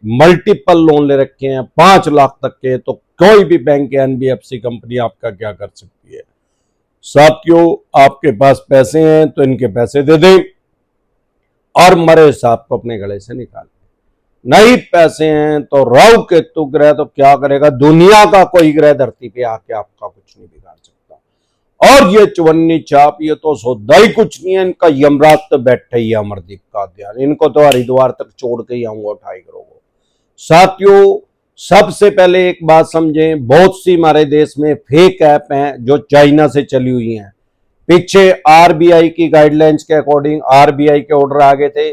Multiple loan ले रखे हैं 5 लाख तक के, तो कोई भी बैंक या एनबीएफसी कंपनी आपका क्या कर सकती है। साथियों, आपके पास पैसे हैं तो इनके पैसे दे दें और मरे सांप को अपने गले से निकाल। नहीं पैसे हैं तो राहु केतु ग्रह तो क्या करेगा, दुनिया का कोई ग्रह धरती पे आके आपका कुछ नहीं बिगाड़ सकता। और ये चवन्नी चाप, ये तो सौदा ही कुछ नहीं है इनका। यमराज तो बैठे ही अमरदीप का ध्यान, इनको तो हरिद्वार तक छोड़ के ही आऊंगा टाइगर को। साथियों, सबसे पहले एक बात समझें, बहुत सी हमारे देश में फेक ऐप हैं जो चाइना से चली हुई हैं। पीछे आरबीआई की गाइडलाइंस के अकॉर्डिंग आरबीआई के ऑर्डर आ गए थे,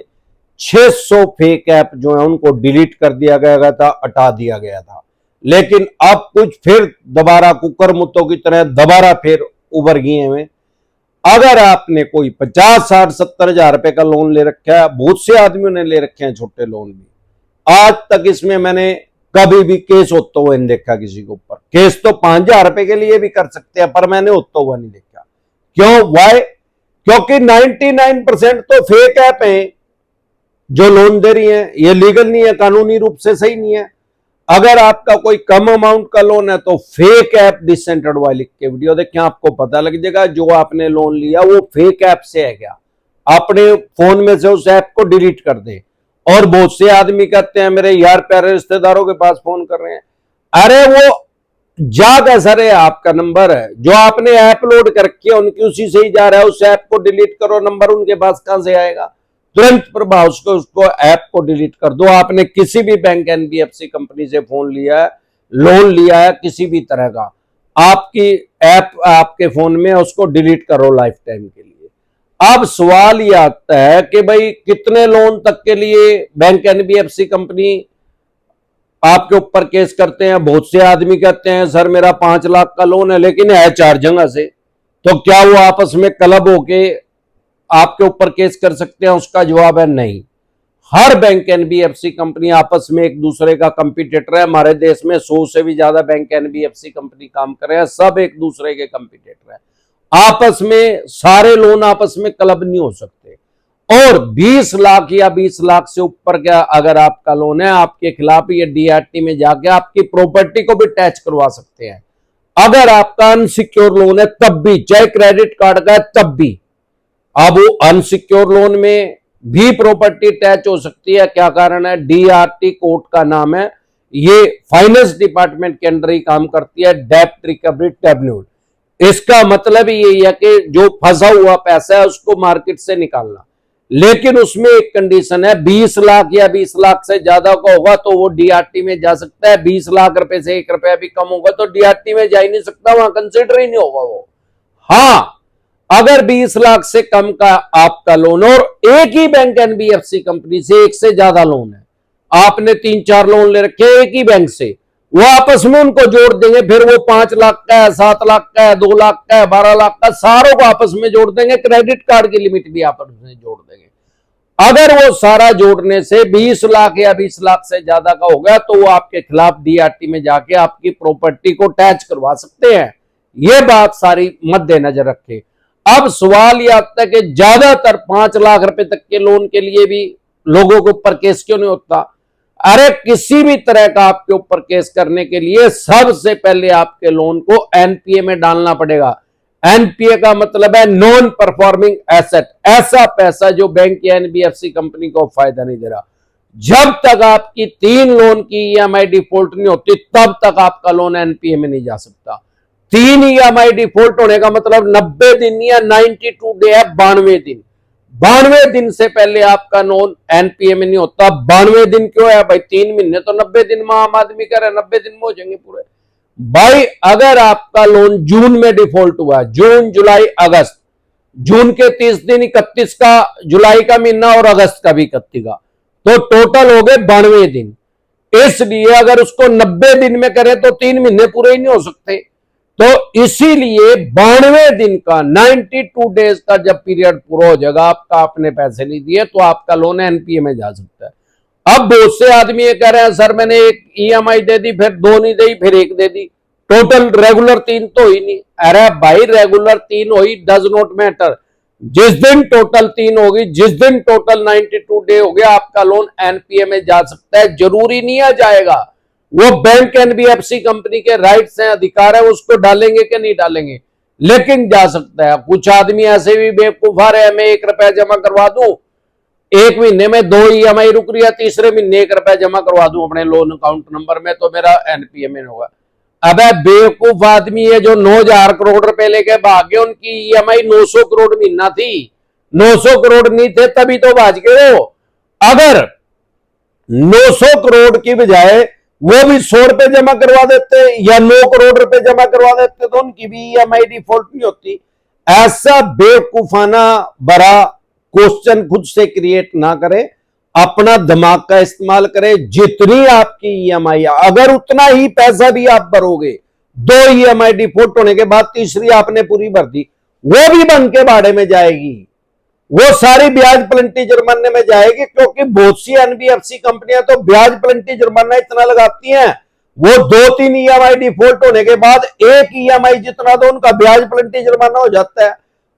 600 फेक ऐप जो है उनको डिलीट कर दिया गया था, हटा दिया गया था। लेकिन अब कुछ फिर दोबारा कुकर मुत्तों की तरह दोबारा फिर उभर गए हैं। अगर आपने कोई 50, 60, 70 हजार रुपए का लोन ले रखा है, बहुत से आदमियों ने ले रखे हैं छोटे लोन भी, आज तक इसमें मैंने कभी भी केस होता हुआ नहीं देखा किसी के ऊपर। केस तो 5,000 रुपए के लिए भी कर सकते हैं, पर मैंने होता हुआ नहीं देखा। क्यों? वाई? क्योंकि 99% तो फेक ऐप हैं जो लोन दे रही हैं। ये लीगल नहीं है, कानूनी रूप से सही नहीं है। अगर आपका कोई कम अमाउंट का लोन है तो फेक ऐप डिसेंटर्ड वाई लिख के वीडियो देखें, आपको पता लग जाएगा जो आपने लोन लिया वो फेक ऐप से है क्या। अपने फोन में से उस ऐप को डिलीट कर दें। और बहुत से आदमी कहते हैं मेरे यार प्यारे रिश्तेदारों के पास फोन कर रहे हैं, अरे वो जागा सर है आपका नंबर है जो आपने ऐप लोड कर रखी है उनकी, उसी से ही जा रहा है। उस ऐप को डिलीट करो, नंबर उनके पास कहां से आएगा। तुरंत प्रभाव से उसको ऐप को डिलीट कर दो। आपने किसी भी बैंक एनबीएफसी कंपनी से फोन लिया है, लोन लिया है किसी भी तरह का, आपकी ऐप आपके फोन में, उसको डिलीट करो लाइफ टाइम के लिए। अब सवाल यह आता है कि भाई कितने लोन तक के लिए बैंक एनबीएफसी कंपनी आपके ऊपर केस करते हैं। बहुत से आदमी कहते हैं सर मेरा 5 लाख का लोन है लेकिन है 4 जगह से, तो क्या वो आपस में क्लब होके आपके ऊपर केस कर सकते हैं? उसका जवाब है नहीं। हर बैंक एनबीएफसी कंपनी आपस में एक दूसरे का कंपटीटर है। हमारे देश में 100 से भी ज्यादा बैंक एनबीएफसी कंपनी काम कर रहे हैं, सब एक दूसरे के कंपटीटर है। आपस में सारे लोन आपस में क्लब नहीं हो सकते। और 20 लाख या 20 लाख से ऊपर का अगर आपका लोन है, आपके खिलाफ ये डीआरटी में जाके आपकी प्रॉपर्टी को भी टैच करवा सकते हैं। अगर आपका अनसिक्योर लोन है तब भी, चाहे क्रेडिट कार्ड का है तब भी। अब वो अनसिक्योर लोन में भी प्रॉपर्टी टैच हो सकती है। क्या कारण है? डीआरटी कोर्ट का नाम है, ये फाइनेंस डिपार्टमेंट के अंडर ही काम करती है, डेब्ट रिकवरी ट्रिब्यूनल। इसका मतलब यही है कि जो फंसा हुआ पैसा है उसको मार्केट से निकालना। लेकिन उसमें एक कंडीशन है, 20 लाख या 20 लाख से ज्यादा का होगा तो वो डीआरटी में जा सकता है। 20 लाख रुपए से 1 रुपया भी कम होगा तो डीआरटी में जा ही नहीं सकता, वहां कंसिडर ही नहीं होगा वो। हाँ, अगर 20 लाख से कम का आपका लोन और एक ही बैंक एनबीएफसी कंपनी से एक से ज्यादा लोन है, आपने 3-4 लोन ले रखे एक ही बैंक से, वो आपस में उनको जोड़ देंगे। फिर वो 5 लाख का है, 7 लाख का है, 2 लाख का है, 12 लाख का, सारों को आपस में जोड़ देंगे। क्रेडिट कार्ड की लिमिट भी आपस में जोड़ देंगे। अगर वो सारा जोड़ने से 20 लाख या 20 लाख से ज्यादा का हो गया तो वो आपके खिलाफ डीआरटी में जाके आपकी प्रॉपर्टी को टैच करवा सकते हैं। ये बात सारी मद्देनजर रखें। अब सवाल यह आता है कि ज्यादातर 5 लाख रुपए तक के लोन के लिए भी लोगों के ऊपर केस क्यों नहीं होता? अरे किसी भी तरह का आपके ऊपर केस करने के लिए सबसे पहले आपके लोन को एनपीए में डालना पड़ेगा। एनपीए का मतलब है नॉन परफॉर्मिंग एसेट, ऐसा पैसा जो बैंक या एनबीएफसी कंपनी को फायदा नहीं दे रहा। जब तक आपकी 3 लोन की ईएमआई डिफॉल्ट नहीं होती तब तक आपका लोन एनपीए में नहीं जा सकता। 3 ईएमआई डिफॉल्ट होने का मतलब 90 दिन या 92 डे है, 92 दिन। 92 दिन से पहले आपका लोन एनपीए में नहीं होता। 92 दिन क्यों है भाई? 3 महीने तो 90 दिन में आम आदमी करे, 90 दिन में हो जाएंगे पूरे भाई। अगर आपका लोन जून में डिफॉल्ट हुआ, जून, जुलाई, अगस्त, जून के 30 दिन, 31 का जुलाई का महीना और अगस्त का भी 31 का, तो टोटल हो गए 92 दिन। इसलिए अगर उसको 90 दिन में करें तो 3 महीने पूरे ही नहीं हो सकते। तो इसीलिए 92 दिन का, 92 डेज का जब पीरियड पूरा हो जाएगा, आपका आपने पैसे नहीं दिए तो आपका लोन एनपीए में जा सकता है। अब बहुत से आदमी ये कह रहे हैं सर मैंने एक ईएमआई दे दी, फिर 2 नहीं दी, फिर 1 दे दी, टोटल रेगुलर 3 तो ही नहीं। अरे भाई रेगुलर 3 हुई, डज नॉट मैटर। जिस दिन टोटल 3 होगी, जिस दिन टोटल 92 डे हो गया, आपका लोन एनपीए में जा सकता है। जरूरी नहीं आ जाएगा, वो बैंक एनबीएफसी कंपनी के राइट्स हैं, अधिकार है, उसको डालेंगे कि नहीं डालेंगे, लेकिन जा सकता है। कुछ आदमी ऐसे भी बेवकूफ आ रहे हैं, मैं 1 रुपया जमा करवा दूं, 1 महीने में 2 ईएमआई रुक रही है, तीसरे महीने 1 रुपया जमा करवा दूं अपने लोन अकाउंट नंबर में, तो मेरा एनपीए में होगा। अबे बेवकूफ आदमी है जो 9,000 करोड़ रुपए लेके भाग गए, उनकी ईएमआई 900 करोड़ महीना थी, 900 करोड़ नहीं थे तभी तो भाज गए वो। अगर 900 करोड़ की बजाय वो भी 100 रुपए जमा करवा देते या 9 करोड़ रुपए जमा करवा देते तो उनकी भी ईएमआई डिफॉल्ट नहीं होती। ऐसा बेवकूफाना बड़ा क्वेश्चन खुद से क्रिएट ना करें, अपना दिमाग का इस्तेमाल करें। जितनी आपकी ईएमआई, अगर उतना ही पैसा भी आप भरोगे, 2 ईएमआई डिफॉल्ट होने के बाद तीसरी आपने पूरी भर दी, वो भी बन के भाड़े में जाएगी, वो सारी ब्याज प्लेंटी जुर्माने में जाएगी, क्योंकि बहुत सी एनबीएफसी कंपनियां तो ब्याज प्लेंटी जुर्माना इतना लगाती हैं, वो 2-3 ईएमआई डिफॉल्ट होने के बाद 1 ईएमआई जितना तो उनका ब्याज प्लेंटी जुर्माना हो जाता है।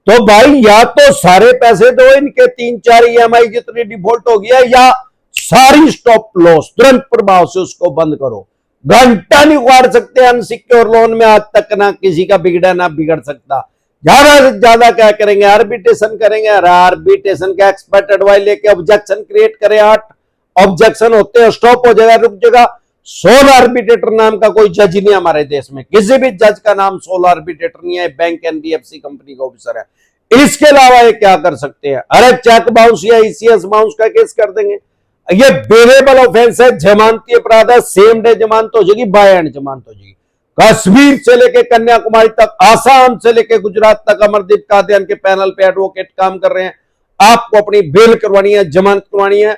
तो भाई या तो सारे पैसे दो, इनके 3-4 ईएमआई जितनी डिफॉल्ट हो गया, या सारी स्टॉप लॉस तुरंत प्रभाव से उसको बंद करो। घंटा नहीं उखाड़ सकते अनसिक्योर लोन में, आज तक ना किसी का बिगड़ा ना बिगड़ सकता। ज्यादा से ज्यादा क्या करेंगे, आर्बिट्रेशन करेंगे, आर्बिट्रेशन का एक्सपर्ट एडवाइस लेके ऑब्जेक्शन क्रिएट करें, 8 ऑब्जेक्शन होते हैं, स्टॉप हो जाएगा, रुक जाएगा। सोल आर्बिट्रेटर नाम का कोई जज नहीं हमारे देश में, किसी भी जज का नाम सोल आर्बिट्रेटर नहीं है, बैंक एनबीएफसी कंपनी का ऑफिसर है। इसके अलावा ये क्या कर सकते हैं, अरे चेक बाउंस या ईसीएस बाउंस का केस कर देंगे। ये बेलेबल ऑफेंस है, जमानती अपराध है, सेम डे जमानत हो जाएगी, बाय एंड जमानत हो जाएगी। कश्मीर से लेके कन्याकुमारी तक, आसाम से लेके गुजरात तक अमरदीप कादियान के पैनल पे एडवोकेट काम कर रहे हैं। आपको अपनी बेल करवानी है, जमानत करवानी है,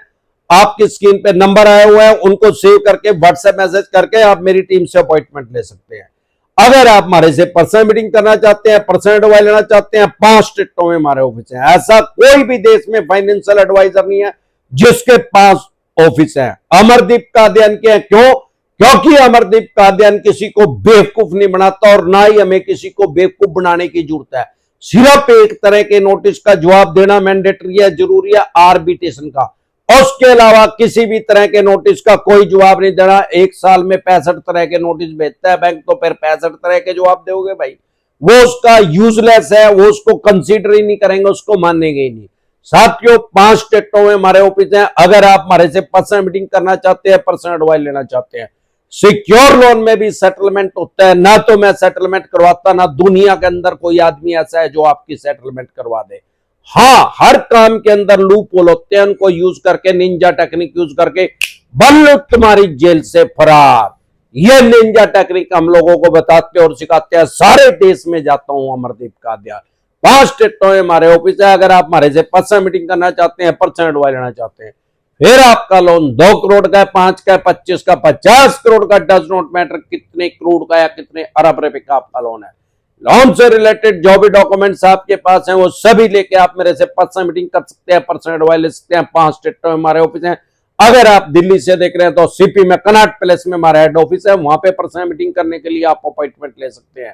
आपकी स्क्रीन पे नंबर आया हुआ है, उनको सेव करके व्हाट्सएप मैसेज करके आप मेरी टीम से अपॉइंटमेंट ले सकते हैं। अगर आप हमारे से पर्सनल मीटिंग करना चाहते हैं, पर्सनल एडवाइस लेना चाहते हैं, 5 स्टेटों में हमारे ऑफिस है। ऐसा कोई भी देश में फाइनेंशियल एडवाइजर नहीं है जिसके 5 ऑफिस है। अमरदीप कादियान के हैं, क्यों? क्योंकि अमरदीप कादियान किसी को बेवकूफ नहीं बनाता, और ना ही हमें किसी को बेवकूफ बनाने की जरूरत है। सिर्फ एक तरह के नोटिस का जवाब देना मैंडेटरी है, जरूरी है, आर्बिट्रेशन का। उसके अलावा किसी भी तरह के नोटिस का कोई जवाब नहीं देना। 1 साल में 65 तरह के नोटिस भेजता है बैंक, तो फिर 65 तरह के जवाब दोगे भाई, वो उसका यूजलेस है, वो उसको कंसीडर ही नहीं करेंगे, उसको मानेंगे ही नहीं। साथियों, 5 स्टेटों में हमारे ऑफिस हैं। अगर आप हमारे से पर्सनल मीटिंग करना चाहते हैं, पर्सनल एडवाइस लेना चाहते हैं, सिक्योर लोन में भी सेटलमेंट होता है। ना तो मैं सेटलमेंट करवाता, ना दुनिया के अंदर कोई आदमी ऐसा है जो आपकी सेटलमेंट करवा दे। हाँ, हर काम के अंदर लूप होल होते हैं, उनको यूज करके, निंजा टेक्निक यूज करके बन लो तुम्हारी जेल से फरार। ये निंजा टेक्निक हम लोगों को बताते और सिखाते हैं, सारे देश में जाता हूं अमरदीप कादियान। 5 स्टेटों में हमारे ऑफिस है। अगर आप हमारे से पर्सनल मीटिंग करना चाहते हैं, पर्सनल एडवाइस लेना चाहते हैं, फिर आपका लोन 2 करोड़ का है, 5 का है, 25 का, 50 करोड़ का, डज नॉट मैटर कितने करोड़ का या कितने अरब रुपए का आपका लोन है। लोन से रिलेटेड जो भी डॉक्यूमेंट्स आपके पास हैं, वो सभी लेके आप मेरे से पर्सनल मीटिंग कर सकते हैं, पर्सनल एडवाइस ले सकते हैं। 5 स्टेटों में हमारे ऑफिस हैं। अगर आप दिल्ली से देख रहे हैं तो सीपी में कनॉट प्लेस में हमारा हेड ऑफिस है, वहां पे पर्सनल मीटिंग करने के लिए आप अपॉइंटमेंट ले सकते हैं।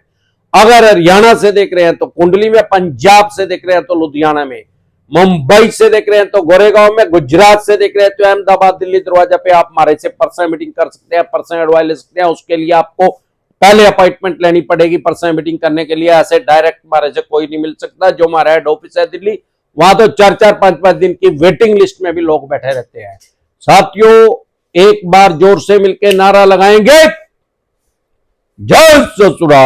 अगर हरियाणा से देख रहे हैं तो कुंडली में, पंजाब से देख रहे हैं तो लुधियाना में, मुंबई से देख रहे हैं तो गोरेगांव में, गुजरात से देख रहे हैं तो अहमदाबाद, दिल्ली दरवाजा पे आप हमारे से पर्सनल मीटिंग कर सकते हैं, पर्सनल एडवाइस ले सकते हैं। उसके लिए आपको पहले अपॉइंटमेंट लेनी पड़ेगी पर्सनल मीटिंग करने के लिए। ऐसे डायरेक्ट हमारे से कोई नहीं मिल सकता। जो हमारा हेड ऑफिस है दिल्ली, वहां तो 4-4, 5-5 दिन की वेटिंग लिस्ट में भी लोग बैठे रहते हैं। साथियों, एक बार जोर से मिलकर नारा लगाएंगे, जय ससुराल।